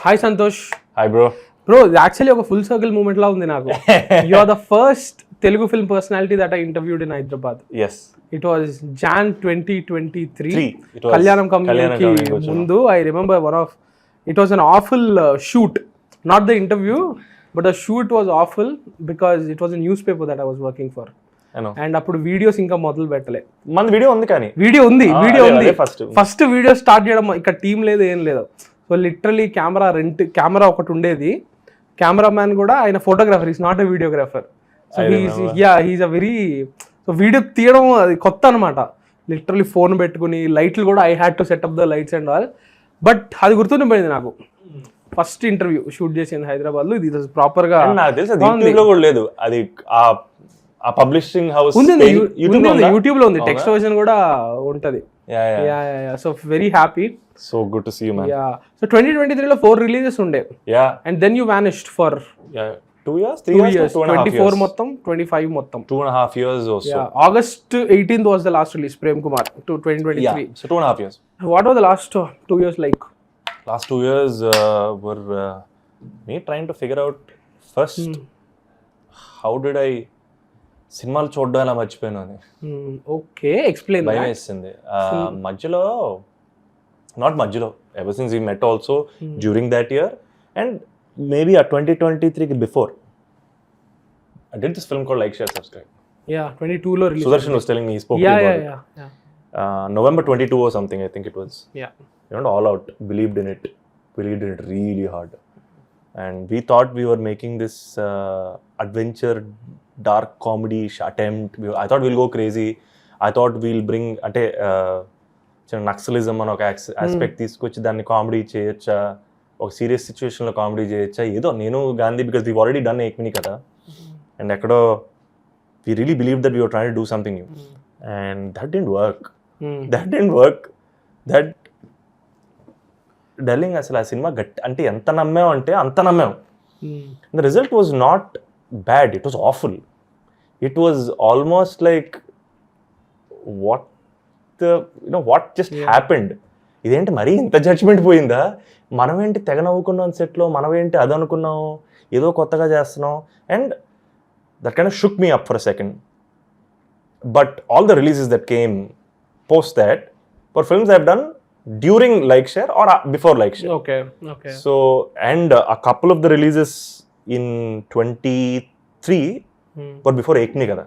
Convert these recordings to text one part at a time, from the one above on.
Hi Santosh. Hi bro. Bro actually ఒక full circle moment లా ఉంది నాకు. You are the first Telugu film personality that I interviewed in Hyderabad. Yes, it was Jan 2023. It was కళ్యాణం కమ్యూనిటీకి ముందు I remember one of it was an awful shoot, not the interview but the shoot was awful because it was a newspaper that I was working for. And అప్పుడు videos ఇంకా మొదలు పెట్టలే. మన video ఉంది, కానీ video ఉంది first video start చేయడం. ఇక్కడ టీం లేదు, ఏం లేదు. సో లిటరలీ కెమెరా ఒకటి ఉండేది. కెమెరామ్యాన్ కూడా ఆయన photographer, is not a videographer. So he's a very, so video తీయడం అది కొత్త అనమాట. లిటరలీ ఫోన్ పెట్టుకుని లైట్లు కూడా I had to set up the lights and all. But అది గుర్తుండిపోయింది నాకు. ఫస్ట్ ఇంటర్వ్యూ షూట్ చేసింది హైదరాబాద్ లో. ఇది ప్రాపర్ గా నాకు తెలుసు కూడా లేదు. అది ఆ పబ్లిషింగ్ హౌస్ యూట్యూబ్ లో ఉంది, టెక్స్ట్ వర్షన్ కూడా ఉంటది. So very happy. So good to see you man. So 2023 లో 4 రిలీజెస్ ఉండే. And then you vanished for 2 years, 24 మొత్తం 25 మొత్తం 2.5 years or so. August 18th was the last release, Prem Kumar, 2023. So 2.5 years. What were the last 2 years like? Last 2 years were me trying to figure out first how did I సినిమాలు చూడడం అలా మర్చిపోయాను అని. Okay, explain. భయం వేసింది మధ్యలో, not మధ్యలో, ever since we met also during that year and maybe ఆ 2023కి before I did this film called Like, Share, Subscribe. Yeah, 22 లో release. Sudarshan was telling me, he spoke about it. November 22 or something, I think it was. Yeah. You know, all out, believed in it really hard. And we thought we were making this adventure dark comedy attempt. I thought we'll go crazy. I thought we'll bring అంటే naxalism అని ఒక aspect తీసుకొచ్చి దాన్ని comedy చేయొచ్చా, ఒక serious సిచ్యువేషన్లో comedy చేయొచ్చా, ఏదో నేను Gandhi because we already done ఏక్మిని కదా. అండ్ ఎక్కడో we really believe that we were trying to do something new and that didn't work. That dulling అసలు ఆ సినిమా అంటే ఎంత నమ్మాం అంటే అంత నమ్మాం. The result was not bad, it was awful. It was almost like what just happened. ఇదేంటి మరీ ఇంత జడ్జ్మెంట్ పోయిందా, మనమేంటి తెగ నవ్వుకున్నాం సెట్లో, మనమేంటి అది అనుకున్నాం, ఏదో కొత్తగా చేస్తున్నాం. And that kind of shook me up for a second. But all the releases that came post that for films I have done during Like, Share or before Like, Share. Okay. So and a couple of the releases in 23 but before Ekni kada.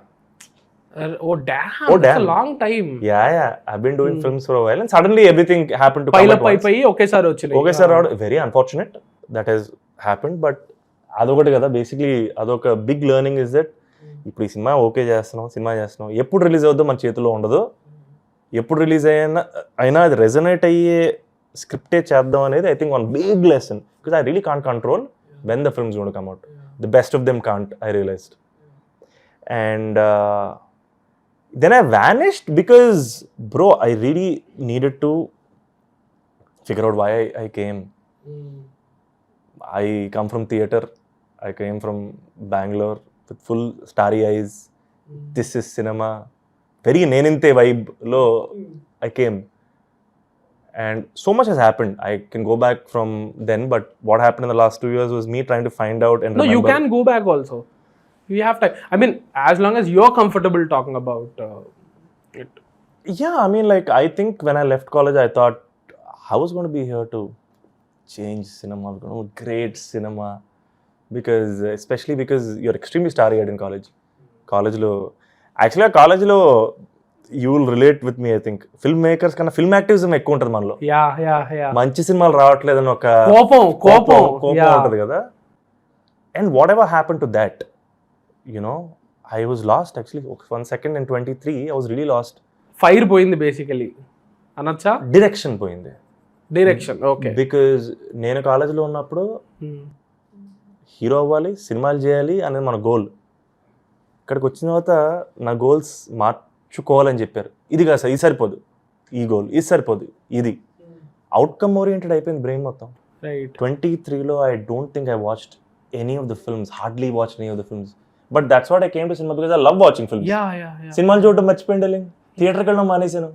Oh damn, that's a long time. Yeah, I've been doing films for a while and suddenly everything happened to come at once. ఒకసారి వచ్చినాయి. ఒకసారి very unfortunate that has happened, but అదొకటి కదా. Basically అదొక big learning is that ఇప్పుడు ఈ cinema cinema చేస్తున్నాం, ఎప్పుడు రిలీజ్ అవుద్దో మన చేతిలో ఉండదు. ఎప్పుడు రిలీజ్ అయినా అది రెజనేట్ అయ్యే స్క్రిప్టే చేద్దాం అనేది I think one big lesson, because I really can't control when the film is going to come out. The best of them can't, I realized. And then I vanished because, bro, I really needed to figure out why I came. I come from theatre. I came from Bangalore with full starry eyes. This is cinema. Very neninte vibe lo I came. And so much has happened. I can go back from then, but what happened in the last 2 years was me trying to find out and remember. No, you can go back also. You have time. I mean, as long as you're comfortable talking about it. Yeah, I mean, like, I think when I left college, I thought I was going to be here to change cinema. I was going to create cinema. Because, especially because you're extremely starry-eyed in college. Actually, college lo, you will relate with me, I think. Film makers కన్నా film activism ఎక్కువ ఉంటుంది మనలో. మంచి సినిమాలు రావట్లేదని ఒక కోపం ఉంటుంది కదా. And what ever happen to that, you know, I was last actually. 1 second in 23 I was really lost. Fire పోయింది బేసికలీ అనొచ్చా? డైరెక్షన్ పోయింది. ఓకే. బికాజ్ నేను కాలేజీలో ఉన్నప్పుడు హీరో అవ్వాలి, సినిమాలు చేయాలి అనేది మన గోల్. ఇక్కడికి వచ్చిన తర్వాత నా గోల్స్ మార్చుకోవాలని చెప్పారు. ఇది కాదు సార్, ఇది సరిపోదు, ఈ గోల్ ఇది సరిపోదు, ఇది అవుట్కమ్ ఓరియంటెడ్ అయిపోయింది బ్రెయిన్ మొత్తం. 23లో I don't think I watched any of the films, hardly watched any of the films. But that's what I came to cinema because I love watching films. Yeah. సినిమాలు చూడడం మర్చిపోయింది, థియేటర్కి వెళ్ళడం మానేశాను.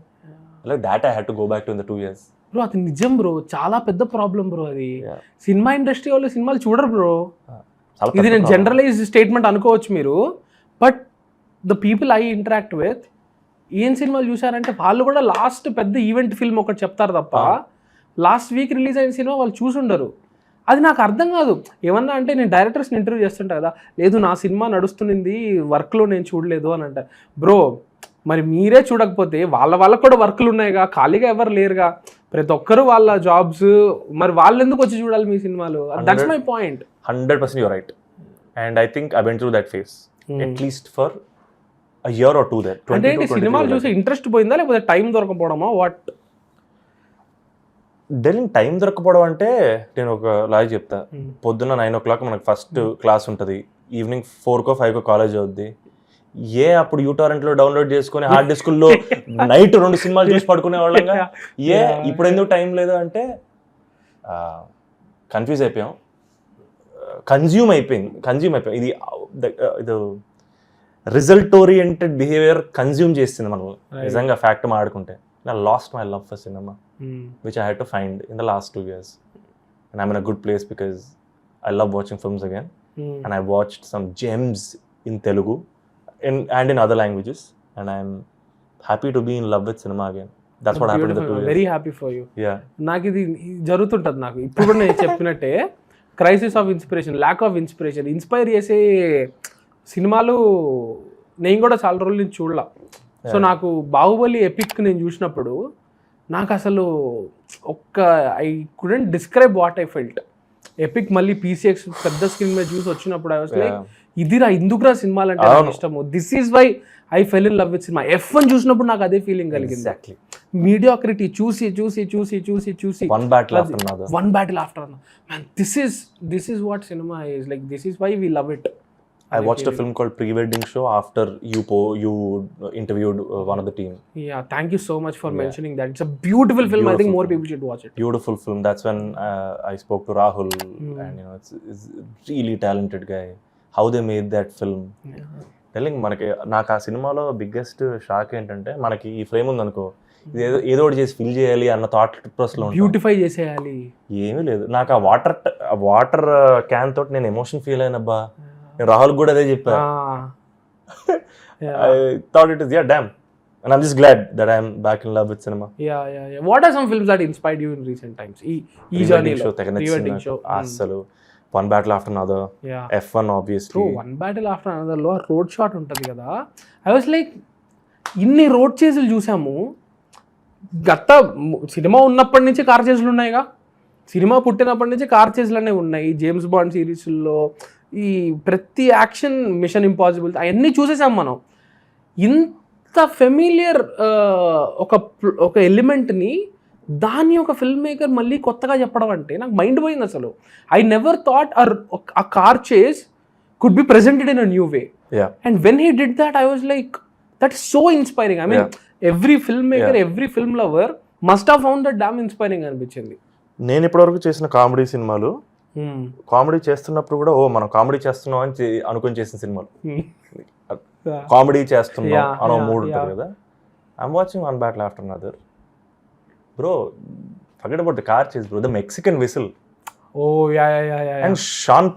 Like that I had to go back to in the 2 years. Bro అది నిజం bro, చాలా పెద్ద ప్రాబ్లం బ్రో అది. Yeah. సినిమా ఇండస్ట్రీ వాళ్ళు సినిమాలు చూడరు బ్రో. చాలా ఇది నేను జనరలైజ్ స్టేట్మెంట్ అనుకోవచ్చు మీరు, but the people I interact with ఏం సినిమాలు చూసారంటే వాళ్ళు కూడా లాస్ట్ పెద్ద ఈవెంట్ ఫిల్మ్ ఒకటి చెప్తారు తప్ప లాస్ట్ వీక్ రిలీజ్ అయిన సినిమా వాళ్ళు చూసుండరు. అది నాకు అర్థం కాదు. ఏమన్నా అంటే నేను డైరెక్టర్స్ని ఇంటర్వ్యూ చేస్తుంటా కదా, లేదు నా సినిమా నడుస్తుంది వర్క్లో నేను చూడలేదు అని అంట. బ్రో మరి మీరే చూడకపోతే వాళ్ళకు కూడా వర్క్లు ఉన్నాయిగా, ఖాళీగా ఎవరు లేరుగా, ప్రతి ఒక్కరు వాళ్ళ జాబ్స్, మరి వాళ్ళు ఎందుకు వచ్చి చూడాలి మీ సినిమాలు? That's my point. 100% you're right. And I think I went through that phase. At least for a year or two there. అంటే సినిమాలు చూసే ఇంట్రెస్ట్ పోయిందా లేకపోతే టైం దొరకపోవడమా? వాట్? డెలింగ్ టైం దొరకపోవడం అంటే నేను ఒక లాజిక్ చెప్తా. పొద్దున్న 9 o'clock మనకు ఫస్ట్ క్లాస్ ఉంటుంది, ఈవినింగ్ 4 or 5 కాలేజ్ అవుద్ది. అప్పుడు యూటారెంట్లో డౌన్లోడ్ చేసుకుని హార్డ్ డిస్కుల్లో నైట్ 2 సినిమాలు చూసి పడుకునే వాళ్ళంగా. ఇప్పుడు ఎందుకు టైం లేదు అంటే కన్ఫ్యూజ్ అయిపోయాం, కన్జ్యూమ్ అయిపోయింది. ఇది రిజల్ట్ ఓరియంటెడ్ బిహేవియర్ కన్జ్యూమ్ చేస్తుంది మనం నిజంగా ఫ్యాక్ట్ మాట్లాడుకుంటే. I lost my love for cinema, which I had to find in the last 2 years. And I'm in a good place because I love watching films again. And I watched some gems in Telugu and in other languages. And I'm happy to be in love with cinema again. That's what happened in the 2 years. Very happy for you. Yeah. నాకు ఇది జరుగుతుంటుంది. నాకు ఇప్పుడు కూడా నేను చెప్పినట్టే crisis of inspiration, lack of inspiration, inspire చేసే సినిమాలు నేను కూడా చాలా రోజుల నుంచి చూడలా. సో నాకు బాహుబలి ఎపిక్ నేను చూసినప్పుడు నాకు అసలు I couldn't describe what I felt. Epic మళ్ళీ పీసీఎక్స్ పెద్ద స్క్రీన్ మీద చూసి వచ్చినప్పుడు ఐ వాస్ లైక్ ఇదిరా ఇందుకురా సినిమాలు అంటే నాకు ఇష్టము. This is why I fell in love with cinema. F1 చూసినప్పుడు నాకు అదే ఫీలింగ్ కలిగింది. మీడియాక్రిటీ చూసి one battle after another. Man this is what cinema is like. This is why we love it. I watched a film called Pre-Wedding Show after you interviewed one of the team. Yeah, thank you so much for mentioning that. It's a beautiful film. I think more people should watch it. Beautiful film. That's when I spoke to Rahul, and it's really talented guy. How they made that film. Telling నాకు ఆ సినిమాలో biggest shock ఏంటంటే మనకి ఈ frame ఉందనుకో, ఏదో ఒకటి చేసి ఫిల్ చేయాలి అన్న థాట్ ప్రాసెస్లో బ్యూటిఫై చేసేయాలి. ఏమీ లేదు. నాకు ఆ వాటర్ క్యాన్ తోటి నేను ఎమోషన్ ఫీల్ అయినబ్బా. రాహుల్ కూడా అదే చెప్పా. I thought it is damn, and I'm just glad that I'm back in love with cinema. Yeah. What are some films that inspired you in recent times? ఈ journey లో Pre-Wedding Show అసలు One Battle After Another, F1 obviously. So One Battle After Another లో road shot ఉంటది కదా, I was like ఇన్ని road చేజులు చూసాము. గత cinema ఉన్నప్పటి నుంచి కార్ చేజులు ఉన్నాయిగా, సినిమా పుట్టినప్పటి నుంచి కార్ చేజులు అనేవి ఉన్నాయి. జేమ్స్ బాండ్ సిరీస్లో ఈ ప్రతి యాక్షన్, మిషన్ ఇంపాసిబుల్ అవన్నీ చూసేసాం మనం. ఇంత ఫెమిలియర్ ఒక ఎలిమెంట్ని దాన్ని ఒక ఫిల్మ్ మేకర్ మళ్ళీ కొత్తగా చెప్పడం అంటే నాకు మైండ్ పోయింది అసలు. I never thought a car chase could be presented in a new way. And when he did that, I was like, that is so inspiring. I mean, every filmmaker, every film lover must have found that damn inspiring అనిపించింది. నేను ఇప్పటివరకు చేసిన comedy సినిమాలు, comedy చేస్తున్నప్పుడు కూడా మనం comedy చేస్తున్నాం అని అనుకుని చేసిన సినిమాలు, కామెడీ చేస్తున్నాం అనో మూడ్ ఉంటుంది కదా. I'm watching One Battle After Another. Bro, forget about the car chase, bro. The Mexican whistle. Oh, yeah. And Sean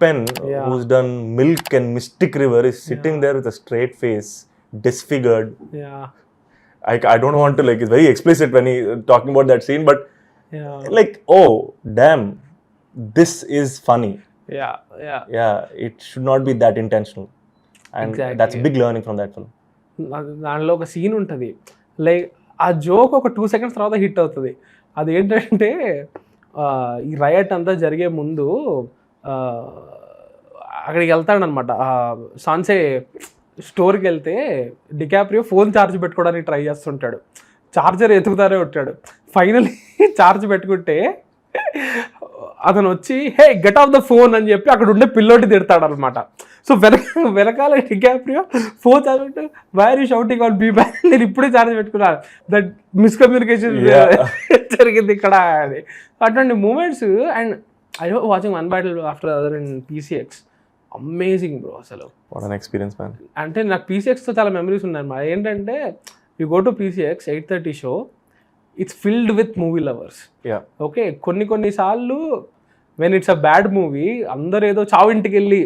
Penn, who's done Milk and Mystic River, is sitting there with a straight face, disfigured. Yeah. I don't want to, like, it's very explicit when he talking about that scene, but like, oh, damn, this is funny. Yeah, it should not be that intentional. And that's a big learning from that film. దానిలో ఒక scene ఉంటుంది, like ఆ joke ఒక 2 seconds తర్వాత hit అవుతుంది. అదేంటంటే ఈ right అంతా జరిగే ముందు అక్కడికి వెళ్తాడనమాట, సాన్సే స్టోర్కి వెళ్తే డికాప్రియో ఫోన్ ఛార్జ్ పెట్టుకోవడానికి ట్రై చేస్తుంటాడు. ఛార్జర్ ఎతుకుతారే ఉంటాడు. ఫైనలీ ఛార్జ్ పెట్టుకుంటే అతను వచ్చి hey get off the phone అని చెప్పి అక్కడ ఉండే పిల్లోటి తిడతాడు అనమాట. సో వెనకాల డికాప్రియో ఫోన్ ఛార్జ్ పెట్టు, why're you shouting on be back, నేను ఇప్పుడే ఛార్జ్ పెట్టుకున్నాను, దట్ మిస్కమ్యూనికేషన్ జరిగింది ఇక్కడ అని. అటువంటి moments. And I watching One Battle After Another in PCX. Amazing bro అసలు. What an experience man. అంటే నాకు PCXతో చాలా మెమరీస్ ఉన్నాయి అన్నమాట. ఏంటంటే you go to PCX 8:30 show, it's filled with movie lovers. Yeah okay, కొన్నిసార్లు when it's a bad movie అందరు ఏదో చావింటికి వెళ్ళి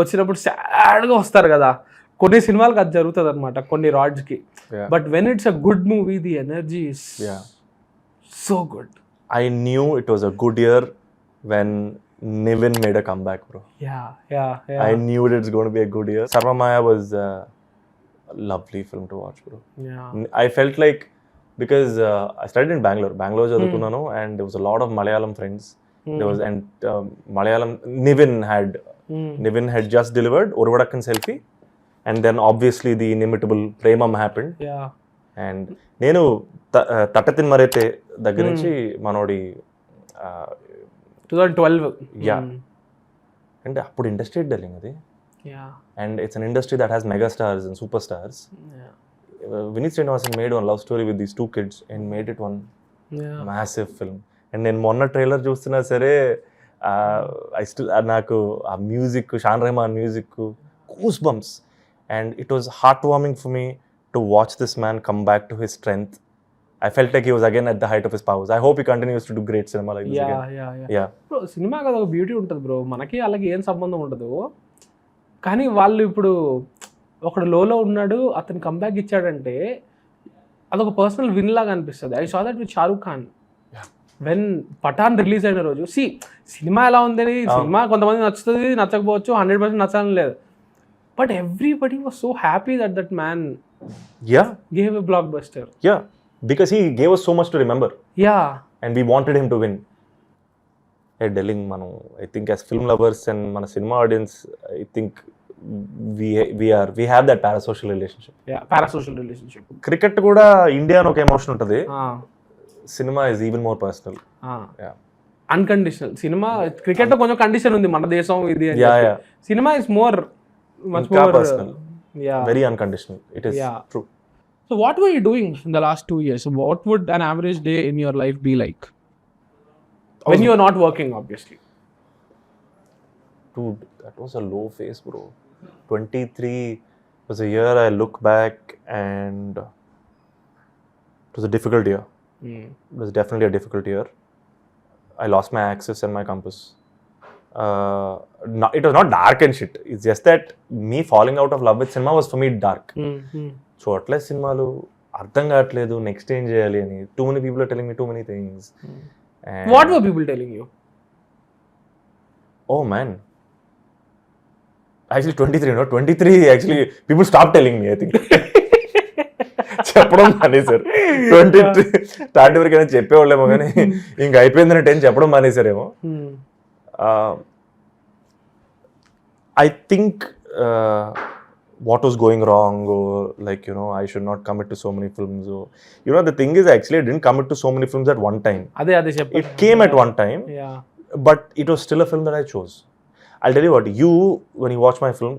వచ్చినప్పుడు సాడ్గా వస్తారు కదా, కొన్ని సినిమాలకు అది జరుగుతుంది అనమాట, కొన్ని రాడ్స్కి. But when it's a good movie the energy is so good. I knew it was a good year when Nivin made a comeback, bro. Yeah. I knew it's going to be a good year. Sarva Maya was a lovely film to watch, bro. Yeah. I felt like, because I studied in Bangalore చదువుకున్నాను, and there was a lot of Malayalam friends. There was, and Malayalam, Nivin had just delivered Orvadakkan Selfie, and then obviously the inimitable Premam happened. Yeah. And నేను తట్టతిన్ మరైతే దగ్గర నుంచి మనోడి 2012. Yeah అంటే అప్పుడు industry dealing అది. And it's an industry that has mega stars and super stars. Vineeth Sreenivasan made one love story with these 2 kids and made it one massive film. And నేను మొన్న trailer చూస్తున్నా సరే నాకు ఆ music, Shaan Rahman music, goosebumps, and it was heartwarming for me to watch this man come back to his strength. I felt like he was again at the height of his powers. I hope he continues to do great cinema like this again. Yeah. Bro, cinema కదా ఒక beauty ఉంటుంది bro, మనకి అలాగే ఏం సంబంధం ఉండదు. కానీ వాళ్ళు ఇప్పుడు ఒకడు లోలో ఉన్నాడు, అతను కంబ్యాక్ ఇచ్చాడంటే అదొక పర్సనల్ విన్ లాగా అనిపిస్తుంది. I saw that with Shahrukh Khan when Pathaan release అయిన రోజు. సినిమా ఎలా ఉంది, సినిమా కొంతమంది నచ్చుతుంది, నచ్చకపోవచ్చు, 100% నచ్చాలని లేదు. But everybody was so happy that man gave a blockbuster. Yeah, because he gave us so much to remember. Yeah. And we wanted him to win. Hey, Delling, manu, I think as film lovers and mana cinema audience, I think we have that parasocial relationship. Yeah, parasocial relationship. Cricket kuda India no emotion untadi. Cinema is even more personal. Yeah. Unconditional. Cinema, cricket lo konjam condition undi mana desam idi ani. Yeah. Cinema is much more personal. Very unconditional. It is true. So what were you doing in the last 2 years? What would an average day in your life be like when you are not working, obviously? Dude, that was a low phase, bro. 23 was a year I look back and it was a difficult year. It was definitely a difficult year. I lost my axis and my compass. It was not dark and shit. It's just that me falling out of love with cinema was for me dark. So అట్లే సినిమాలు అర్థం కావట్లేదు, next ఏం చేయాలి అని. Too many people are telling me too many things. What were people telling you? Oh man, actually 23 actually people stopped telling me, I think. చెప్పడం మానేశారు. 23 start వరకైనా చెప్పేవాళ్ళేమో కానీ ఇంక అయిపోయిందని చెప్పడం మానేశారేమో. I think what was going wrong, or like, you know, I should not commit to so many films, or, you know, the thing is actually I didn't commit to so many films at one time. It came at one time, but it was still a film that I chose. I'll tell you what, when you watch my film,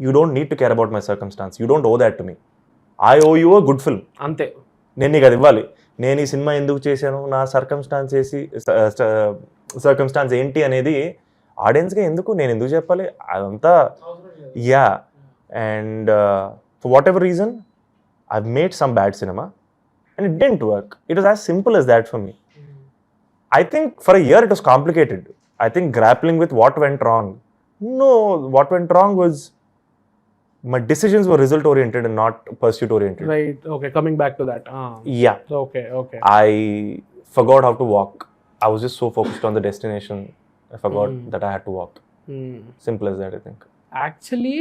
you don't need to care about my circumstance. You don't owe that to me. I owe you a good film. Ante. నేను నీకు అది ఇవ్వాలి. నేను ఈ cinema ఎందుకు చేశాను, నా circumstances ఏంటి అనేది ఆడియన్స్గా నేను ఎందుకు చెప్పాలి అదంతా. Yeah, and for what ever reason I made some bad cinema and it didn't work. It was as simple as that for me. I think for a year it was complicated. I think grappling with what went wrong. No, what went wrong was my decisions were result oriented and not pursuit oriented. Right. Okay, coming back to that. Yeah. Okay. I forgot how to walk. I was just so focused on the destination. I forgot that I had to walk. Simple as that, I think. Actually,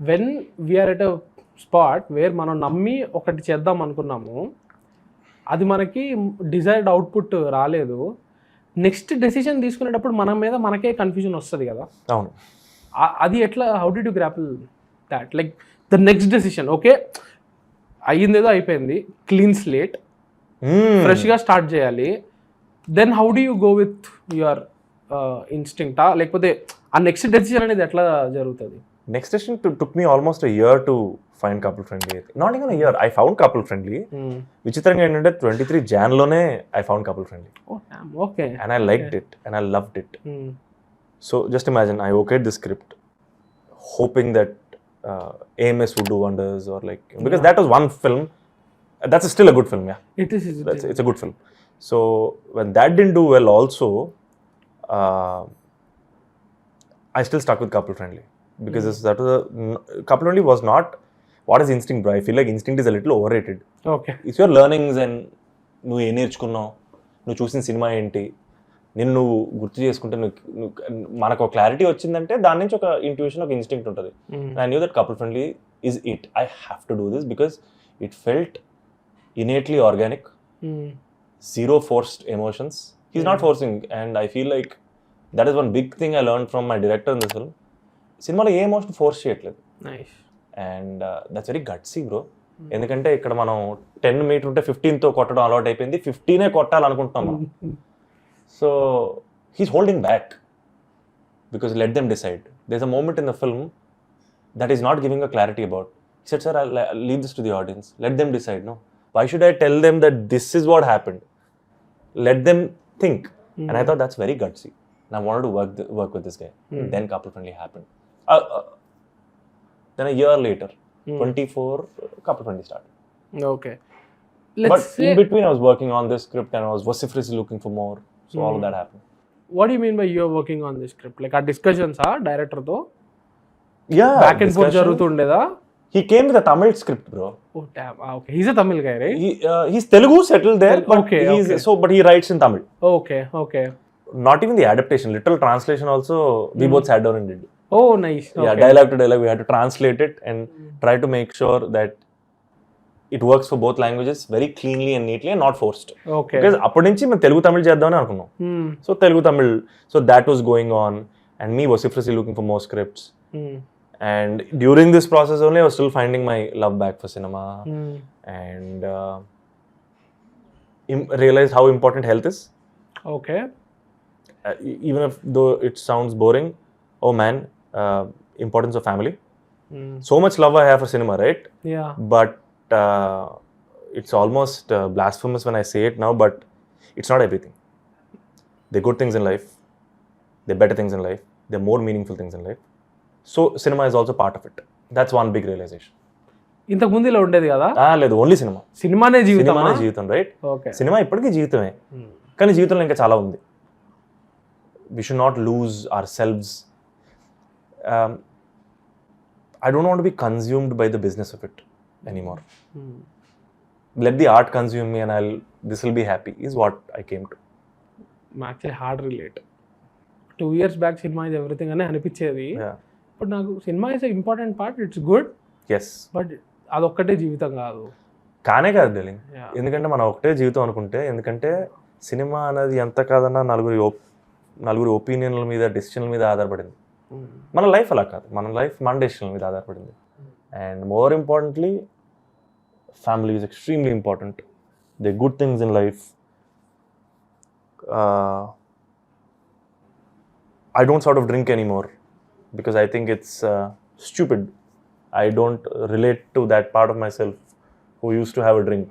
when we are at a spot where మనం నమ్మి ఒకటి చేద్దాం అనుకున్నాము, అది మనకి desired output రాలేదు, next decision తీసుకునేటప్పుడు మన మీద మనకే కన్ఫ్యూజన్ వస్తుంది కదా. అవును. అది ఎట్లా, how did you grapple that? Like the next decision, okay అయ్యిందేదో అయిపోయింది, క్లీన్ స్లేట్, ఫ్రెష్గా స్టార్ట్ చేయాలి. Then how do you go with your ఇన్స్టింక్టా, లేకపోతే ఆ నెక్స్ట్ డెసిషన్ అనేది ఎట్లా జరుగుతుంది? Next decision took me almost a year to find couple friendly. Not even a year, I found couple friendly. విచిత్రంగా ఏంటంటే 23 Jan లోనే I found couple friendly. Oh damn, okay. And I liked it and I loved it. So just imagine, I okayed the script hoping that AMS would do wonders, or like, because that was one film that's still a good film, yeah. It is. It's a good film. So when that didn't do well also, I still stuck with Couple Friendly because that was Couple Friendly was not what is instinct, bro. I feel like instinct is a little overrated. Okay. It's your learnings and నువ్వు ఏం నేర్చుకున్నావు, నువ్వు చూసిన cinema ఏంటి, నువ్వు గుర్తు చేసుకుంటే నువ్వు మనకు ఒక క్లారిటీ వచ్చిందంటే దాని నుంచి ఒక ఇంట్యూషన్, ఒక ఇన్స్టింక్ట్ ఉంటుంది. I knew that Couple Friendly is it. I have to do this because it felt innately organic. Zero forced emotions. He's not forcing, and I feel like that is one big thing I learned from my director in this film. సినిమాలో ఏ emotion force చేయట్లేదు. Nice. And that's very gutsy bro. ఎందుకంటే ఇక్కడ మనం 10 metre ఉంటే 15తో కొట్టడం అలవాటు అయిపోయింది, 15 కొట్టాలనుకుంటున్నాం మనం. So he's holding back because let them decide. There is a moment in the film that is not giving a clarity about. He said, sir, I'll leave this to the audience. Let them decide. No. Why should I tell them that this is what happened? Let them think. And I thought that's very gutsy. And I wanted to work with this guy. And then Couple Friendly happened. Then a year later, 24, Couple Friendly started. Okay. But in between, I was working on this script and I was vociferously looking for more. So all of that happened. What do you mean by you're working on this script? Like our discussions are director though? Yeah. Back and forth jarutundeda. He came with a Tamil script, bro. Oh damn. Okay. He's a Tamil guy, right? He's Telugu settled there, but Okay, but he writes in Tamil. Okay. Not even the adaptation, literal translation also, we both sat down and did. Oh, nice. Okay. Yeah, dialogue to dialogue, we had to translate it and try to make sure that it works for both languages very cleanly and neatly and not forced. Okay. Because అప్పటి నుంచి మేము తెలుగు తమిళ్ చేద్దామని అనుకున్నాం. So Telugu Tamil, so that was going on and me vociferously looking for more scripts. And during this process only, I was still finding my love back for cinema and realized how important health is. Okay. Even if though it sounds boring, oh man, importance of family. So much love I have for cinema, right? Yeah. But it's almost blasphemous when I say it now, but it's not everything. There are good things in life, there are better things in life, there are more meaningful things in life. So cinema is also part of it. That's one big realization. ఇంతకు ముందు ఇలా ఉండేది కదా? లేదు, only cinema. సినిమానే జీవితం, right? Okay. Cinema ఇప్పటికీ జీవితమే, కానీ జీవితంలో ఇంకా చాలా ఉంది. We should not lose ourselves. I don't want to be consumed by the business of it anymore. Let the art consume me and this will be happy is what I came to. Actually hard relate. 2 years back cinema is everything అని అనిపించేది. But నాకు cinema is important part, it's good. Yes. But అదొక్కటే జీవితం కాదు. కానే కాదు darling. ఎందుకంటే మనం ఒకటే జీవితం అనుకుంటే, ఎందుకంటే సినిమా అనేది ఎంత కాదన్నా నలుగురి ఒపీనియన్ల మీద, డెసిషన్ల మీద ఆధారపడింది. మన లైఫ్ అలా కాదు, మన లైఫ్ మన డెసిషన్ల మీద ఆధారపడింది. And more importantly family is extremely important. They good things in life. I don't sort of drink anymore because I think it's stupid. I don't relate to that part of myself who used to have a drink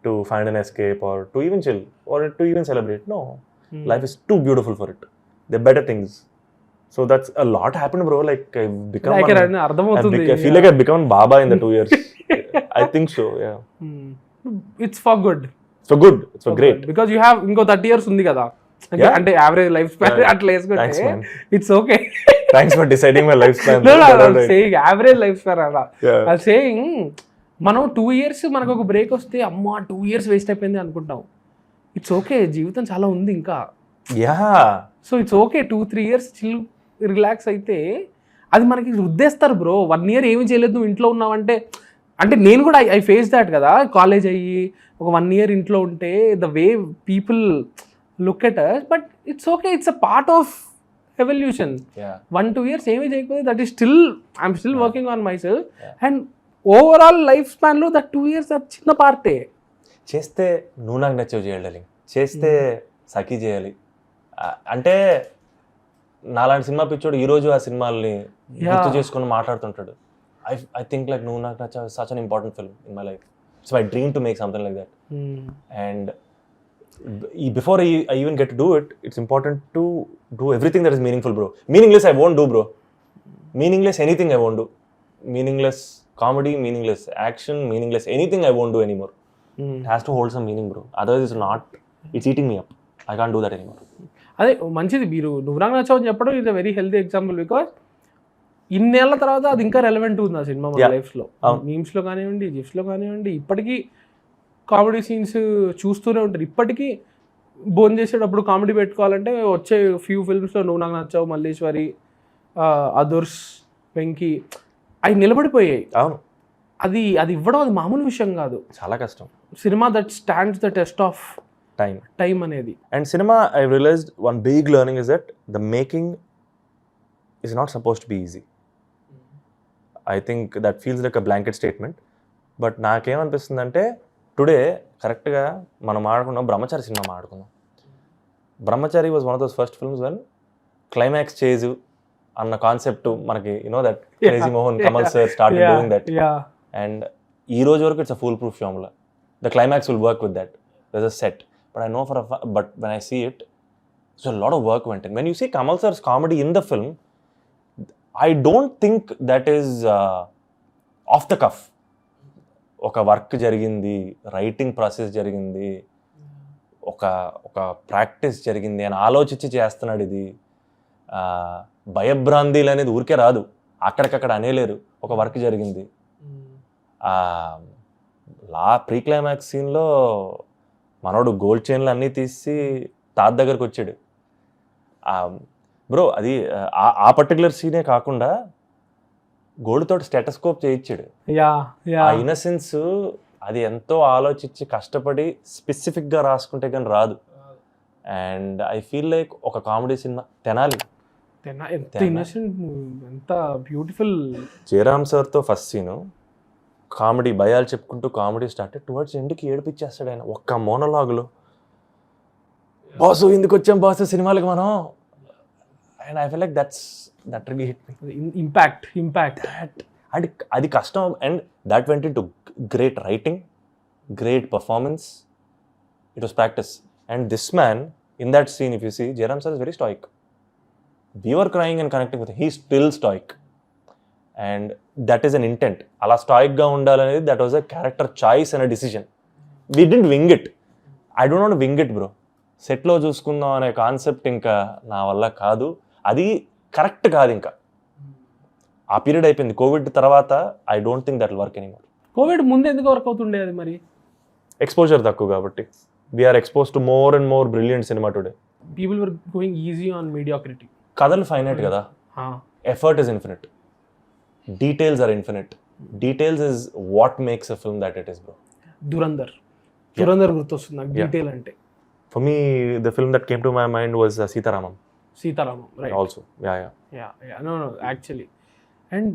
to find an escape or to even chill or to even celebrate. No. Life is too beautiful for it. There are better things. So that's a lot happened, bro. Like I've become I feel like I've become Baba in the 2 years. I think so, yeah. It's for good. It's for good. It's for great. Because you have ఇంకో 30 years ఉంది కదా. అంటే average life span అట్లా వేసుకుంటే it's okay. Thanks for deciding my life span. Saying average life span అలా అది saying. మనం 2 years మనకు ఒక బ్రేక్ వస్తే అమ్మా 2 years వేస్ట్ అయిపోయింది అనుకుంటాం. ఇట్స్ ఓకే, జీవితం చాలా ఉంది ఇంకా. So it's okay 2-3 years chill relax అయితే అది మనకి రుద్దేస్తారు బ్రో. 1 year ఏమి చేయలేదు నువ్వు ఇంట్లో ఉన్నావంటే. అంటే నేను కూడా ఐ ఫేస్ దాట్ కదా. కాలేజ్ అయ్యి ఒక 1 year ఇంట్లో ఉంటే the way people look at us, but it's okay, it's a part of evolution. 1-2 years ఏమీ చేయకపోతే that is still I'm still working on myself. And overall life span లో that 2 years అది చిన్న పార్టే. చేస్తే నువ్వు నాకు నచ్చవు చేయాలి, చేస్తే సఖీ చేయాలి. అంటే నాలాంటి సినిమా పిచ్చోడు ఈరోజు ఆ సినిమాల్ని గుర్తు చేసుకుని మాట్లాడుతుంటాడు. I think like నువ్వు నాకు నచ్చవు such an important film in my life. So I dream to make something like that. And before I even get to do it, it's important to do everything that is meaningful, bro. Meaningless I won't do, bro. Meaningless anything I won't do. Meaningless comedy, meaningless action, meaningless anything I won't do anymore. It has to hold some meaning, bro. Otherwise, it's eating me up. I can't do that anymore. అదే మంచిది, మీరు నువ్వు నాకు నచ్చావు అని చెప్పడం ఇది very healthy example. Because ఇన్నేళ్ల తర్వాత అది ఇంకా రెలవెంట్ ఉంది ఆ సినిమా మన లైఫ్లో. మీమ్స్లో కానివ్వండి, జిఫ్స్లో కానివ్వండి, ఇప్పటికీ కామెడీ సీన్స్ చూస్తూనే ఉంటారు. ఇప్పటికీ భోజనం చేసేటప్పుడు కామెడీ పెట్టుకోవాలంటే వచ్చే ఫ్యూ ఫిల్మ్స్లో నువ్వు నాకు నచ్చావు, మల్లేశ్వరి, అదుర్స్, వెంకీ అవి నిలబడిపోయాయి. అవును, అది ఇవ్వడం అది మామూలు విషయం కాదు, చాలా కష్టం. Cinema that stands the test of time అనేది. And cinema, I realized one big learning is that the making is not supposed to be easy. I think that feels like a blanket statement. But నాకేమనిపిస్తుందంటే today కరెక్ట్గా మనం ఆడుకున్నాం బ్రహ్మచారి సినిమా ఆడుకున్నాం. Brahmachari was one of those first films when climax chase అన్న concept మనకి that crazy Mohan Kamal sir started doing that. And ఈ రోజు వరకు it's a full proof formula. The climax will work with that. There's a set. But I know but when I see it, there's a lot of work went in. When you see Kamal sir's comedy in the film, I don't think that is off the cuff. ఒక work జరిగింది, writing process జరిగింది, ఒక practice జరిగింది అని ఆలోచించి చేస్తున్నాడు. ఇది భయభ్రాంతిలు అనేది ఊరికే రాదు, అక్కడికక్కడ అనేలేరు. ఒక వర్క్ జరిగింది. ప్రీ క్లైమాక్స్ సీన్లో మనోడు గోల్డ్ చైన్లు అన్నీ తీసి తాత దగ్గరకు వచ్చాడు. బ్రో అది ఆ పర్టికులర్ సీనే కాకుండా గోల్డ్ తోటి స్టెటస్కోప్ చేయించాడు. ఆ ఇన్నసెన్స్ అది ఎంతో ఆలోచించి కష్టపడి స్పెసిఫిక్గా రాసుకుంటే కానీ రాదు. అండ్ ఐ ఫీల్ లైక్ ఒక కామెడీ సినిమా తెనాలి ఎంత బ్యూటిఫుల్. జయరామ్ సార్తో ఫస్ట్ సీను కామెడీ భయాలు చెప్పుకుంటూ కామెడీ స్టార్ట్ టువర్డ్స్ ఎండ్కి ఏడిపించేస్తాడు ఆయన ఒక్క మోనోలాగులో. బాసు ఎందుకు వచ్చాం బాసు సినిమాలకు మనం. And I feel like that really hit me. Impact అది కష్టం. And that went into great writing, great performance. It was practice. And this man in that scene if you see, Jayaram sir is very stoic. We were crying and connecting with him. He's still stoic. And that is an intent. Ala stoic ga undalanedi, that was a character choice and a decision. We didn't wing it. I don't want to wing it, bro. Set lo చూసుకుందాం అనే concept ఇంకా నా వల్ల కాదు. అది correct కాదు. ఇంకా ఆ పీరియడ్ అయిపోయింది. కోవిడ్ తర్వాత I don't think that will work anymore. Covid ముందు ఎందుకు వర్క్ అవుతుండే అది మరి? ఎక్స్పోజర్ తక్కువ కాబట్టి. We're expose to more and more brilliant cinema today. People were going easy on mediocrity. కథలు ఫైనైట్ కదా, effort is infinite, details are infinite. Details is what makes a film that it is bro. Dhurandhar గుర్తొస్తుంది నాకు detail అంటే. For me the film that came to my mind was Sitaramam. Right. Also no actually. And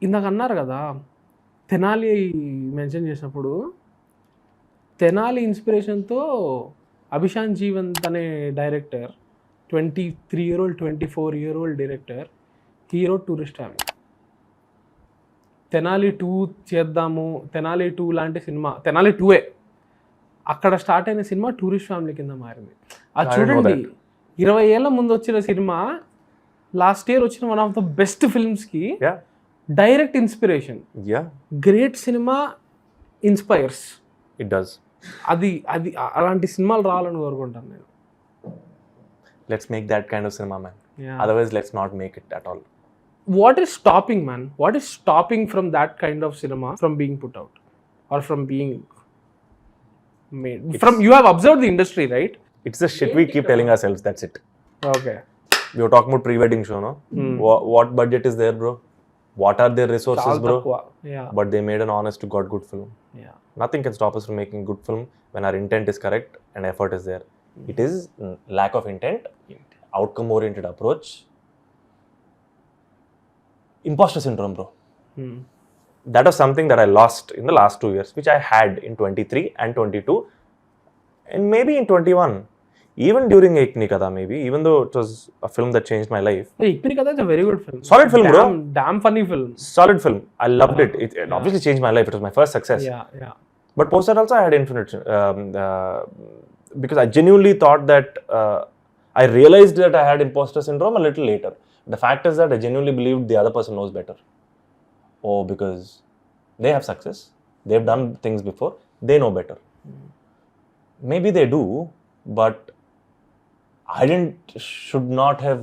ఇందాక అన్నారు కదా Tenali mention చేసినప్పుడు, తెనాలి ఇన్స్పిరేషన్తో అభిషాన్ జీవంత్ అనే director, 23-year-old 24-year-old director, hero tourist family. Tenali 2 చేద్దాము, తెనాలి 2 లాంటి సినిమా, తెనాలి 2 అక్కడ స్టార్ట్ అయిన సినిమా టూరిస్ట్ ఫ్యామిలీ కింద మారింది. అది చూడండి, 20 ఏళ్ళ ముందు వచ్చిన సినిమా లాస్ట్ ఇయర్ వచ్చిన వన్ ఆఫ్ ద బెస్ట్ ఫిల్మ్స్కి direct inspiration. Great cinema inspires. It does. అది అలాంటి సినిమాలు రావాలని కోరుకుంటాను నేను. Let's make that kind of cinema, man. Otherwise, let's not make it at all. What is stopping, man? What is stopping from that kind of cinema from being put out or from being made? You have observed the industry, right? It's the shit we keep telling ourselves. That's it. Okay. We were talking about pre-wedding show, no? What budget is there, bro? What are their resources, bro? Yeah. But they made an honest to God good film. Yeah. Nothing can stop us from making good film when our intent is correct and effort is there. It is lack of intent, outcome oriented approach, imposter syndrome, bro. That was something that I lost in the last 2 years, which I had in 23 and 22 and maybe in 21, even during Ekni Kada, maybe, even though it was a film that changed my life. Ekni Kada is a very good film. Solid film, bro. Damn funny film. Solid film. I loved it. It obviously changed my life. It was my first success. Yeah. But post that also I had infinite because I genuinely thought that I realized that I had imposter syndrome a little later. The fact is that I genuinely believed the other person knows better. Oh, because they have success, they've done things before, they know better. Maybe they do, but I should not have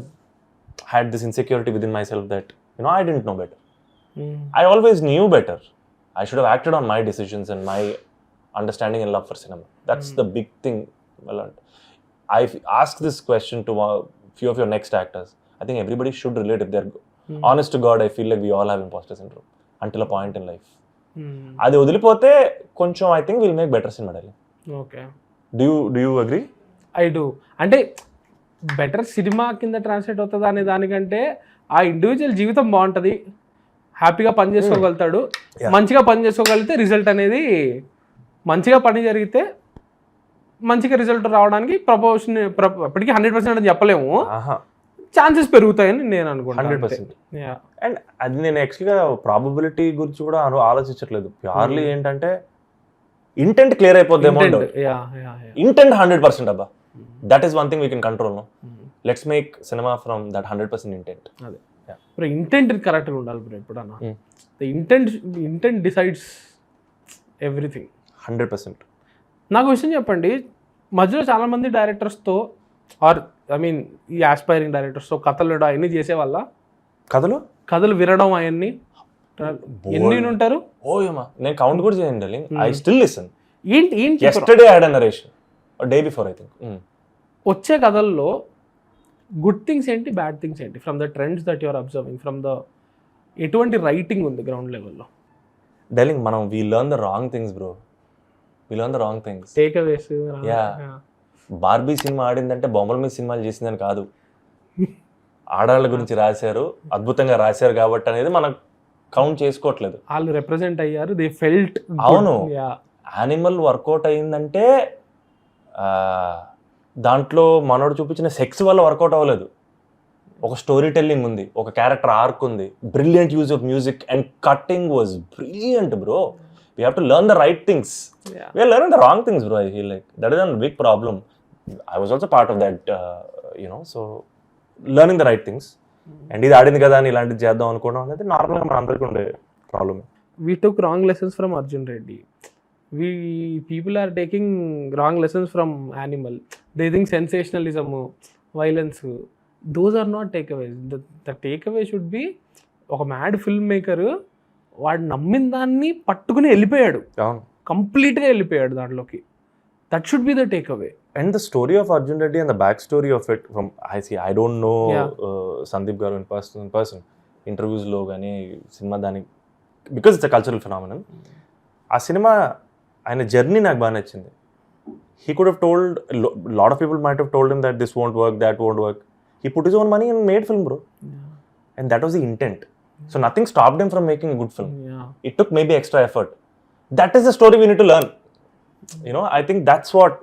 had this insecurity within myself that, you know, I didn't know better. I always knew better. I should have acted on my decisions and my understanding and love for cinema. That's the big thing I learned. I've asked this question to a few of your next actors. I think everybody should relate. If they're honest to God, I feel like we all have imposter syndrome until a point in life. అది వదిలిపోతే కొంచెం I think we'll make better cinema. Okay, Do you agree? I do. అంటే better cinema కింద translate అవుతుంది అనే దానికంటే ఆ individual జీవితం బాగుంటుంది, హ్యాపీగా పని చేసుకోగలుగుతాడు. మంచిగా పని చేసుకోగలిగితే రిజల్ట్ అనేది మంచిగా పని జరిగితే మంచిగా రిజల్ట్ రావడానికి అప్పటికి 100% అని చెప్పలేము, ఛాన్సెస్ పెరుగుతాయని నేను అనుకుంటాను. 100%. అండ్ అది నేను యాక్చువల్గా ప్రాబబిలిటీ గురించి కూడా ఆలోచించట్లేదు. ప్యూర్లీ ఏంటంటే ఇంటెంట్ క్లియర్ అయిపోద్దేమో. ఇంటెంట్ 100% అబ్బా, that is one thing we can control. No, let's make cinema from that 100% intent. అదే బ్రో, ఇంటెంట్ కరెక్ట్గా ఉండాలి బ్రో ఎప్పుడన్నా. Intent decides everything. 100%. నాకు విషయం చెప్పండి, మధ్యలో చాలామంది డైరెక్టర్స్తో ఆర్ ఐ మీన్ ఈ ఆస్పైరింగ్ డైరెక్టర్స్తో కథలు వినడం అవన్నీ చేసేవాళ్ళ, కథలు వినడం అవన్నీ ఎన్ని ఉంటారు? ఓయమ్మా, నేను కౌంట్ కూడా చేయండి. I still listen. ఏంటి yesterday I had a narration, or day before I think. వచ్చే కథల్లో గుడ్ థింగ్స్ ఏంటి, బ్యాడ్ థింగ్స్ ఏంటి, from the trends that you are observing, from the ఎటువంటి రైటింగ్ ఉంది గ్రౌండ్ లెవెల్లో? డైలింగ్ మనం we learn the wrong things bro. We learn the wrong things. Takeaways. Barbie సినిమా ఆడిందంటే బొమ్మల మీద సినిమాలు చేసిందని కాదు, ఆడాళ్ళ గురించి రాశారు, అద్భుతంగా రాశారు కాబట్టి అనేది మనం కౌంట్ చేసుకోవట్లేదు. వాళ్ళు రిప్రజెంట్ అయ్యారు, దే ఫెల్ట్. అవును, యానిమల్ వర్కౌట్ అయ్యిందంటే దాంట్లో మనోడు చూపించిన సెక్స్ వల్ల వర్కౌట్ అవ్వలేదు. ఒక స్టోరీ టెల్లింగ్ ఉంది, ఒక క్యారెక్టర్ ఆర్క్ ఉంది, brilliant use of music and cutting was brilliant bro. We have to learn the right things. We are learning the wrong things, bro. I feel like that is a big problem. I was also part of that, you know. So learning the right things. And ఇది ఆడింది కదా అని ఇలాంటిది చేద్దాం అనుకోవడం అనేది నార్మల్గా మన అందరికీ ఉండే problem. We took wrong lessons from Arjun Reddy. People are taking wrong lessons from Animal. They think sensationalism, violence, those are not takeaways. The takeaway should be ఒక మ్యాడ్ ఫిల్మ్ మేకర్ వాడు నమ్మిన దాన్ని పట్టుకుని వెళ్ళిపోయాడు, కంప్లీట్గా వెళ్ళిపోయాడు దాంట్లోకి. That should be the take away. And the story of Arjun Reddy and the back story of it from I don't know Sandeep గారు ఇన్ పర్సన్ ఇంటర్వ్యూస్లో కానీ సినిమా దానికి, because it's a cultural phenomenon. ఆ సినిమా ఆయన జర్నీ నాకు బాగా నచ్చింది. He could have told, lot of people might have told him that this won't work, that won't work. He put his own money and made film bro, and that was the intent. So nothing stopped him from making a good film. It took maybe extra effort. That is the story we need to learn. You know, I think that's what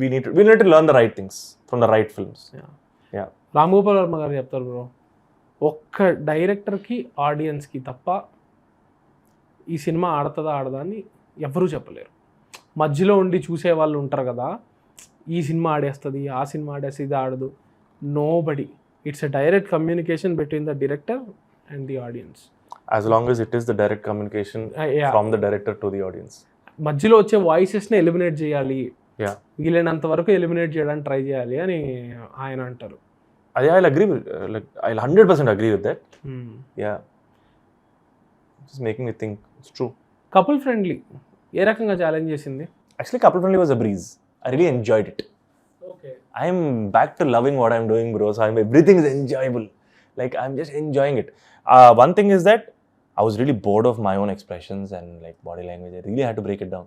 we need to learn the right things from the right films. Yeah. Ram Gopal Varma గారు చెప్తారు bro, ఒక్క డైరెక్టర్కి ఆడియన్స్కి తప్ప ఈ cinema ఆడదా అని ఎవరూ చెప్పలేరు. మధ్యలో ఉండి చూసే వాళ్ళు ఉంటారు కదా, ఈ సినిమా ఆడేస్తుంది, ఆ సినిమా ఆడేస్తుంది, ఇది ఆడదు. Nobody. It's a direct communication between the director and the audience. As long as it is the direct communication from the director to the audience. మధ్యలో వచ్చే వాయిసెస్ని ఎలిమినేట్ చేయాలి, వీలైనంత వరకు ఎలిమినేట్ చేయడానికి ట్రై చేయాలి అని ఆయన అంటారు. అదే I'll agree with, like I'll 100% agree with that. Yeah. Just making me think it's true. Couple friendly ఏ రకంగా ఛాలెంజ్ చేసింది? Actually couple friendly was a breeze. I really enjoyed it. I'm back to loving what I'm doing, bro. So everything is enjoyable. Like I'm just enjoying it. One thing is that I was really bored of my own expressions and like body language. I really had to break it down.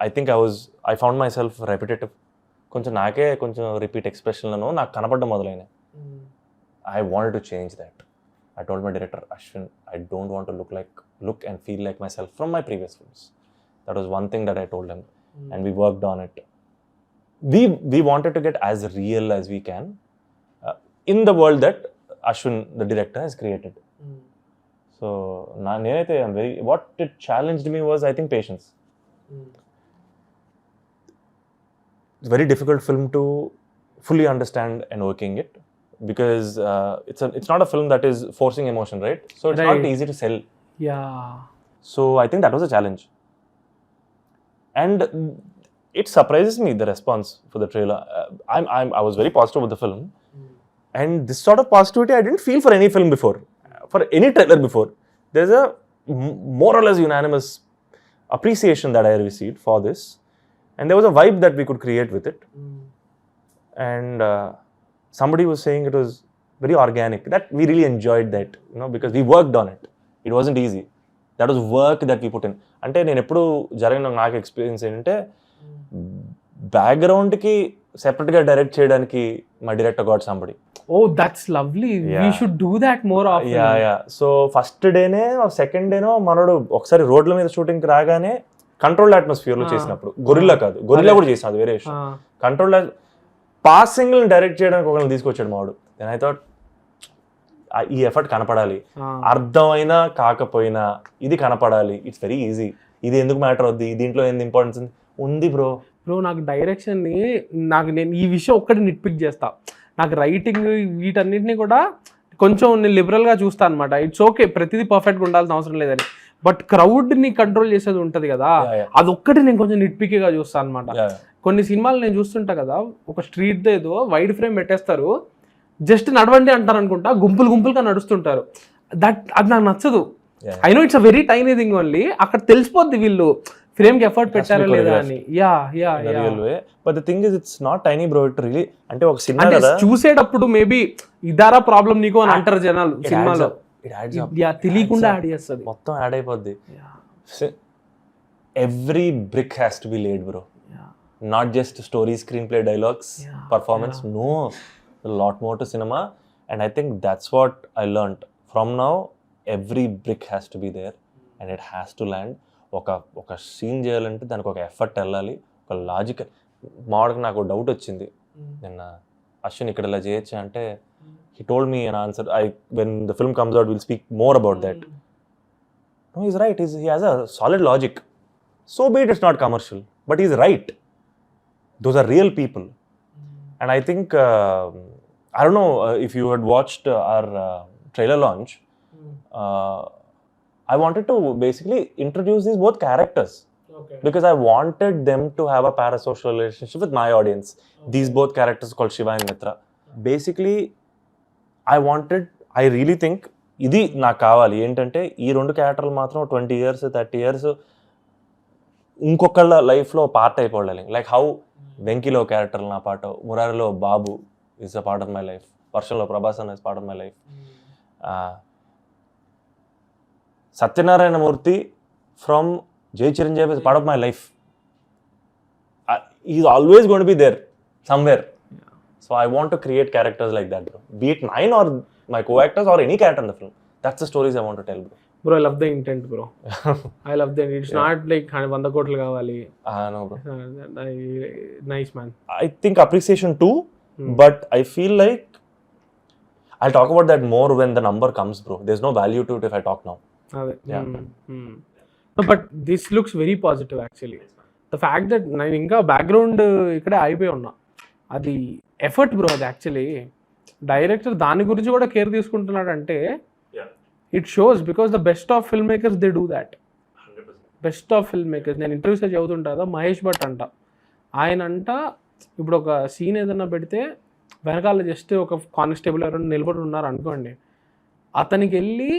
I think I found myself repetitive. కొంచెం repeat expressionలను నాకు కనపడడం మొదలైనాయి. I wanted to change that. I told my director Ashwin, I don't want to look and feel like myself from my previous films. That was one thing that I told him, and we worked on it. We wanted to get as real as we can in the world that Ashwin, the director, has created. So, what it challenged me was, I think, patience. It's a very difficult film to fully understand and working it, because it's not a film that is forcing emotion, right? So it's not easy to sell. Yeah. So I think that was a challenge. And it surprises me, the response for the trailer. I was very positive with the film. And this sort of positivity I didn't feel for any film before, for any trailer before. There's a more or less unanimous appreciation that I received for this. And there was a vibe that we could create with it. And somebody was saying it was very organic, that we really enjoyed that, because we worked on it. It wasn't easy. That was work that we put in. అంటే నేను ఎప్పుడు జరిగిన నాకు experience ఏంటంటే బ్యాక్గ్రౌండ్కి సెపరేట్గా direct చేయడానికి మా director got somebody. Oh, that's lovely. We should do that more often. Yeah. So first డేనే సెకండ్ డేనో మనోడు ఒకసారి రోడ్ల మీద షూటింగ్కి రాగానే కంట్రోల్డ్ అట్మాస్ఫియర్లో చేసినప్పుడు, గొరిల్లా కాదు, గొరిల్లా కూడా చేసిన, అది వేరే విషయం. కంట్రోల్డ్ పాసింగ్ని డైరెక్ట్ చేయడానికి ఒకరిని తీసుకొచ్చాడు మావాడు. దెన్ ఐ థాట్ ఈ ఎఫర్ట్ కనపడాలి, అర్థమైనా కాకపోయినా ఇది కనపడాలి. It's very easy. ఇది ఎందుకు మ్యాటర్ అవుద్ది, దీంట్లో ఏంది ఇంపార్టెన్స్ ఉంది బ్రో. నాకు డైరెక్షన్ని నేను ఈ విషయం ఒక్కటి నిట్పిక్ చేస్తా. నాకు రైటింగ్ వీటన్నిటిని కూడా కొంచెం నేను లిబరల్గా చూస్తాను అనమాట. ఇట్స్ ఓకే, ప్రతిదీ పర్ఫెక్ట్గా ఉండాల్సిన అవసరం లేదని. బట్ క్రౌడ్ని కంట్రోల్ చేసేది ఉంటుంది కదా, అదొక్కటి నేను కొంచెం నిట్పిక్గా చూస్తాను అనమాట. కొన్ని సినిమాలు నేను చూస్తుంటా కదా, ఒక స్ట్రీట్ ఏదో వైడ్ ఫ్రేమ్ పెట్టేస్తారు, జస్ట్ నడవండి అంటారు అనుకుంటా, గుంపులుగా నడుస్తుంటారు. అది నాకు నచ్చదు. I know it's a very tiny thing only, అక్కడ తెలిసిపోద్ది వీళ్ళు ఫ్రేమ్ కి ఎఫర్ట్ పెట్టారా లేదా అని. But the thing is it's not tiny bro, it really. అంటే ఒక సినిమా కదా చూసేటప్పుడు మేబీ ఇదారా ప్రాబ్లం నీకు అని అంటారు జనాలు సినిమాలో, తెలియకుండా యాడ్ చేస్తుంది, మొత్తం యాడ్ అయిపోద్ది. Every brick has to be laid bro, not just story, screenplay, dialogues, performance. No, lot more to cinema. And I think that's what I learned from now. Every brick has to be there and it has to land. ఒక scene చేయాలంటే దానికి ఒక effort వెళ్ళాలి, ఒక logical. మావాడికి నాకు doubt వచ్చింది నిన్న, అశ్విన్ ఇక్కడ ఇలా చేయొచ్చా అంటే, he told me an answer. When the film comes out, we'll speak more about that. No, he's right. He has a solid logic. So be it, it's not commercial, but he's right. Those are real people. And I think, I don't know if you had watched our trailer launch. I wanted to basically introduce these both characters. Okay. Because I wanted them to have a parasocial relationship with my audience. Okay. These both characters called Shiva and Mitra. Basically, I really think ఇది నాకు కావాలి. ఏంటంటే ఈ రెండు క్యారెక్టర్లు మాత్రం 20 years 30 years ఇంకొకళ్ళ లైఫ్లో పార్ట్ అయిపోవాలి. లైక్ హౌ వెంకీలో క్యారెక్టర్లు నా పాట, మురారిలో Babu is a part of my life, వర్షంలో ప్రభాస్ అన్న is part of my life, Satyanarayana Murthy from Jai Chiranjeevi is part of my life. Is always going to be there somewhere. So I want to create characters like that, bro. Be it mine or my co-actors or any character in the film. That's the stories I want to tell, bro. Bro, I love the intent, bro. I love the. It's not like 100 కోట్లు కావాలి. No, bro. Nice, man. I think appreciation too, but I feel like I'll talk about that more when the number comes, bro. There's no value to it if I talk now. Yeah. No, but this looks very positive actually. The fact that నేను ఇంకా background ఇక్కడే అయిపోయి ఉన్నా, అది effort bro. అది actually director దాని గురించి కూడా కేర్ తీసుకుంటున్నాడు అంటే it shows, because the best of film makers they do that. Best of film makers నేను ఇంటర్వ్యూస్ చదువుతుంటా, మహేష్ భట్ అంట, ఆయన అంట ఇప్పుడు ఒక సీన్ ఏదన్నా పెడితే వెనకాల జస్ట్ ఒక కానిస్టేబుల్ ఎవరైనా నిలబడి ఉన్నారు అనుకోండి, అతనికి వెళ్ళి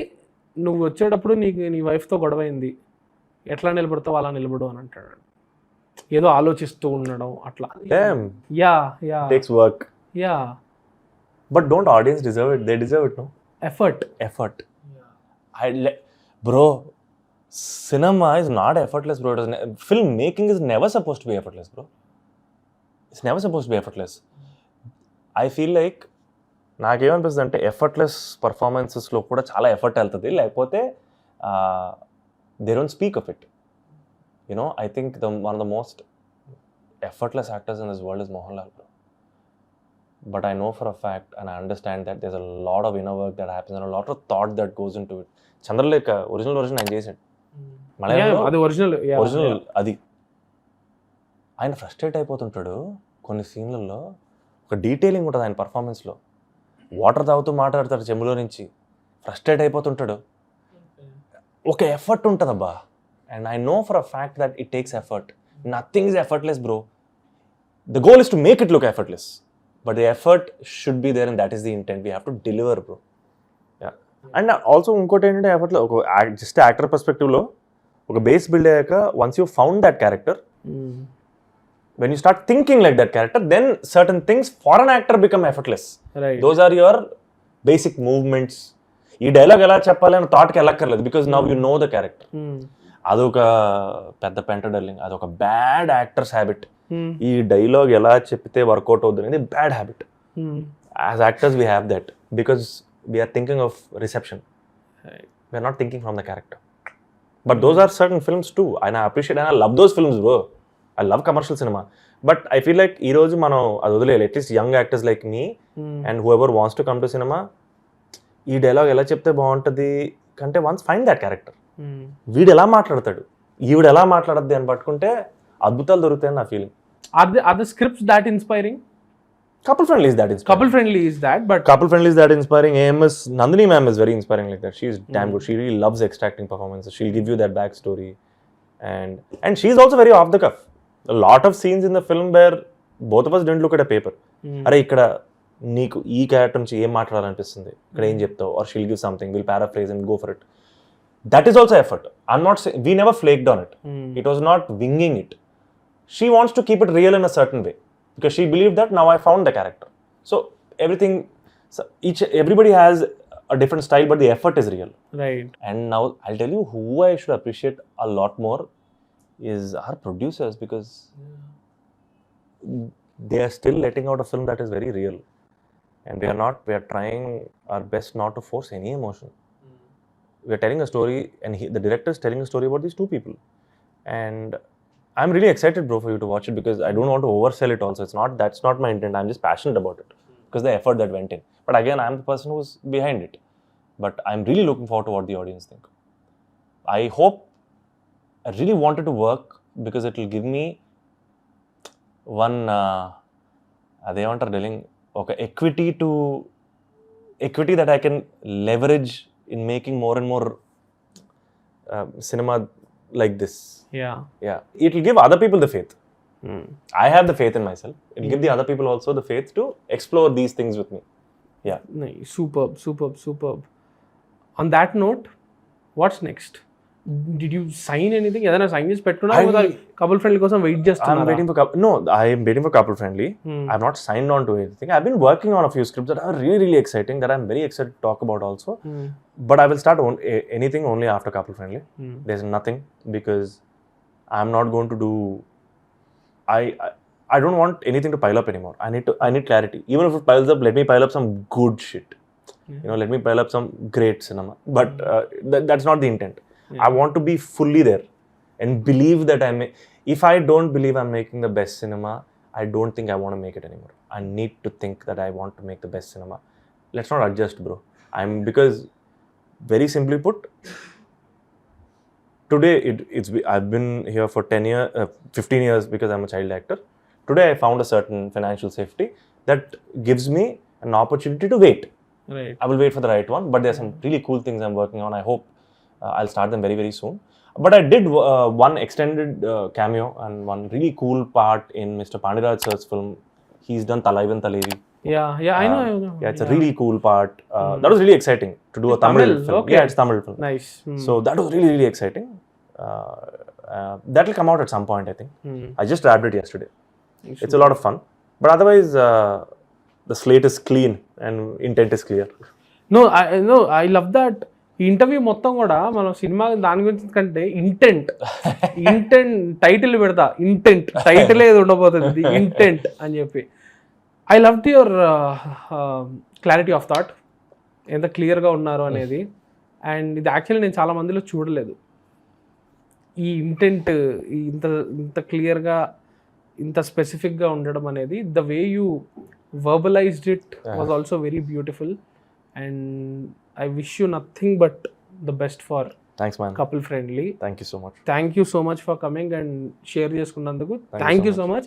నువ్వు వచ్చేటప్పుడు నీ వైఫ్తో గొడవైంది, ఎట్లా నిలబడతావు అలా నిలబడు అని అంటాడు. ఏదో ఆలోచిస్తూ ఉండడం అట్లా. Takes work. Yeah. But don't audience deserve it? They deserve it, no? Effort. Bro, cinema is not effortless, bro. Film making is never supposed to be effortless, bro. It's never supposed to be effortless. I feel like నాకేమనిపిస్తుంది అంటే effortless పర్ఫార్మెన్సెస్లో కూడా చాలా effort వెళ్తుంది, లేకపోతే they don't speak of it. You know, I think one of the most effortless actors in this world is Mohanlal, bro. But I know for a fact and I understand that there's a lot of inner work that happens and a lot of thought that goes into it. Chandralekha original version ఆయన చేసాడు, అది original అది. ఆయన frustrate అయిపోతుంటాడు కొన్ని సీన్లలో, ఒక detailing ఉంటుంది ఆయన పర్ఫార్మెన్స్లో. Water తాగుతూ మాట్లాడతాడు చెంబులో నుంచి, ఫ్రస్ట్రేట్ అయిపోతుంటాడు. ఒక ఎఫర్ట్ ఉంటుందబ్బా. And I know for a fact that it takes effort. Nothing is effortless bro. The goal is to make it look effortless, but the effort should be there and that is the intent. We have to deliver bro. Yeah. And also ఇంకోటి ఏంటంటే ఎఫర్ట్లో ఒక just actor పర్స్పెక్టివ్లో ఒక base build అయ్యాక once you found that character, when you start thinking like that character, then certain things for an actor become effortless. Right. Those are your basic movements. ఈ dialogue ఎలా చెప్పాలి అని థాట్కి వెళ్ళక్కర్లేదు, because now you know the character. అదొక పెద్ద పెంట darling, అదొక బ్యాడ్ యాక్టర్స్ హ్యాబిట్. ఈ డైలాగ్ ఎలా చెప్తే వర్కౌట్ అవుతుంది అనేది bad habit. As actors we have that because we're thinking of reception, we're not thinking from the character. But those are certain films too. I appreciate and I love those films bro. I love commercial cinema, but I feel like ee roju మనం అది వదిలేయాలి. at least young actors like me and whoever wants to come to cinema, ఈ dialogue ఎలా చెప్తే బాగుంటుంది కంటే once find that character. వీడు ఎలా మాట్లాడతాడు, ఈవిడ ఎలా మాట్లాడద్ది అని పట్టుకుంటే అద్భుతాలు దొరుకుతాయని నా feeling. Are the scripts that inspiring? Couple friendly is that inspiring. Couple friendly is that, but couple friendly is that inspiring. AMS Nandini ma'am is very inspiring like that. She is damn good. She really loves extracting performances. She'll give you that backstory, and she's also very off the cuff. A lot of scenes in the film where both of us didn't look at a paper. అరే ఇక్కడ నీకు ఈ character నుంచి ఏం మాట్లాడాలనిపిస్తుంది, ఇక్కడ ఏం చెప్తావు, or she'll give something, we'll paraphrase and go for it. That is also effort. I'm not saying we never flaked on it. It was not winging it. She wants to keep it real in a certain way because she believed that now I found the character. So everything, everybody has a different style, but the effort is real. right. And now I'll tell you who I should appreciate a lot more is our producers, because they are still letting out a film that is very real, and we are trying our best not to force any emotion. We are telling a story, and the director is telling a story about these two people, and I'm really excited bro for you to watch it, because I don't want to oversell it also. That's not my intent. I'm just passionate about it because the effort that went in. But again, I'm the person who's behind it, but I'm really looking forward to what the audience think. I hope, I really wanted to work because it will give me one adevantar dealing okay equity that I can leverage in making more and more cinema like this. Yeah, it will give other people the faith. I have the faith in myself. It will give the other people also the faith to explore these things with me. Yeah. Nice. Superb. On that note, what's next? Did you sign anything? ఏదైనా sign చేసి పెట్టుకున్నా couple friendly కోసం wait చేస్తున్నా? I'm waiting for I am waiting for couple friendly. I've not signed on to anything. I've been working on a few scripts that are really exciting, that I'm very excited to talk about also. But I will start anything only after couple friendly. There's nothing, because I'm not going to do I don't want anything to pile up anymore. I need clarity. Even if it piles up, let me pile up some good shit. Let me pile up some great cinema. But that's not the intent. I want to be fully there and believe that if I don't believe I'm making the best cinema, I don't think I want to make it anymore. I need to think that I want to make the best cinema. Let's not adjust, bro. Because very simply put, today I've been here for 15 years because I'm a child actor. Today I found a certain financial safety that gives me an opportunity to wait. Right. I will wait for the right one, but there's some really cool things I'm working on. I hope I'll start them very soon. But I did one extended cameo and one really cool part in Mr. Pandiraj sir's film. He's done Talaivan Talevi. Yeah, I know. Yeah, it's a really cool part. That was really exciting to do a Tamil film. Okay. Yeah, it's Tamil film. Nice. So that was really exciting. That will come out at some point, I think. I just wrapped it yesterday. It's a lot of fun. But otherwise, the slate is clean and intent is clear. No, I love that. ఈ interview మొత్తం కూడా మనం cinema దాని గురించి కంటే intent title పెడతా, intent title ఏది ఉండబోతుంది ఇంటెంట్ అని చెప్పి. I love your clarity of thought, ఎంత క్లియర్గా ఉన్నారు అనేది. అండ్ ఇది యాక్చువల్లీ నేను చాలా మందిలో చూడలేదు, ఈ ఇంటెంట్ ఇంత క్లియర్గా ఇంత స్పెసిఫిక్గా ఉండడం అనేది. The way you verbalised it was also very beautiful. And I wish you nothing but the best for Thanks man. Couple Friendly. Thank you so much. Thank you so much for coming and share చేసుకున్నందుకు. Thank you so much.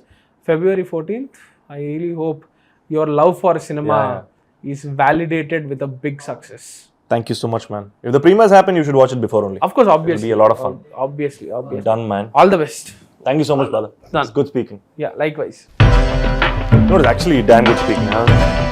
February 14th, I really hope your love for cinema is validated with a big success. Thank you so much, man. If the premieres happen, you should watch it before only. Of course, It'll obviously. be a lot of fun. Obviously. Done, man. All the best. Thank you so much, brother. Done. It's good speaking. Yeah, likewise. No, it's actually damn good speaking, huh?